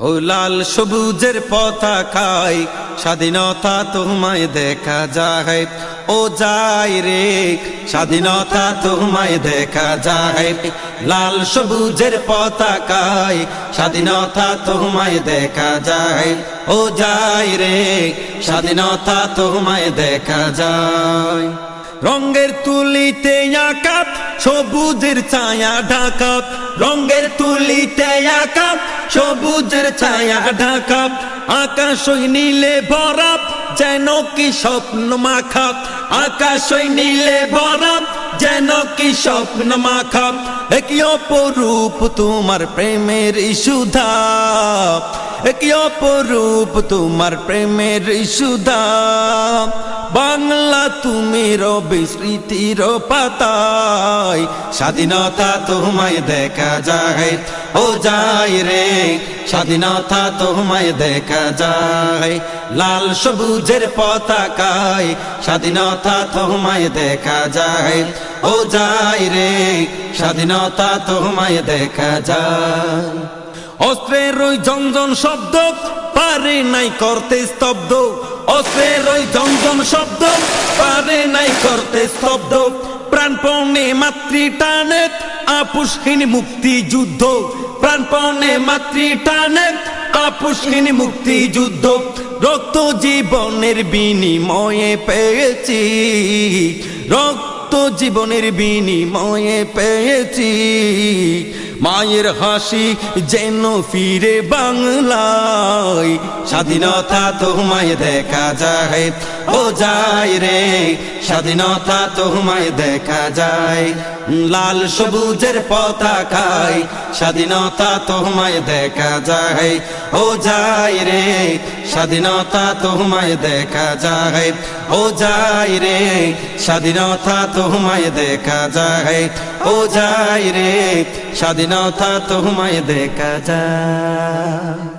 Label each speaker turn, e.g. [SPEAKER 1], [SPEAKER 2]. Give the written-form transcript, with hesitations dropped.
[SPEAKER 1] ও লাল সবুজের পতাকায় স্বাধীনতা তোমায় দেখা যায়, ও যায় রে স্বাধীনতা তোমায় দেখা যায়। লাল সবুজের পতাকায় স্বাধীনতা তোমায় দেখা যায়, ও যায় রে স্বাধীনতা তোমায় দেখা যায়। রঙের তুলিতে আঁকা সবুজের ছায়া ঢাকা, রঙের তুলিতে আঁকা সবুজের ছায়া ঢাকা। আকাশ নীলে ভরা যেন কি স্বপ্ন মাখা, আকাশ নীলে ভরা যেন কি স্বপ্ন মাখা। একই অপরূপ তোমার প্রেমের সুধা, একই অপরূপ তোমার প্রেমের সুধা। বাংলা তুমি রবে স্মৃতির পাতায়, স্বাধীনতা তোমায় দেখা যায়, ও যায় রে স্বাধীনতা তোমায় দেখা যায়। লাল সবুজের পতাকায় স্বাধীনতা তোমায় দেখা যায়, ও যায় রে স্বাধীনতা তোমায় দেখা যায়। অস্ত্রের ওই ঝনঝন শব্দ পারে নাই করতে স্তব্ধ, অস্ত্রের ওই ঝনঝন শব্দ পারে নাই করতে স্তব্ধ। প্রাণপণে মাতৃ টানে আপোষহীন মুক্তিযুদ্ধ, প্রাণপণে মাতৃ টানে আপোষহীন মুক্তিযুদ্ধ। রক্ত জীবনের বিনিময়ে পেয়েছি, রক্ত জীবনের বিনিময়ে পেয়েছি। মায়ের হাসি যেন ফিরে বাংলায়, স্বাধীনতা তোমায় দেখা যায়, ও যায় রে স্বাধীনতা তোমায় দেখা যায়। লাল সবুজের পতাকায় স্বাধীনতা তোমায় দেখা যায়, ও যায় রে স্বাধীনতা তোমায় দেখা যায়, ও যায় রে স্বাধীনতা তোমায় দেখা যায়, ও যায় রে স্বাধীনতা তোমায় দেখা যায়।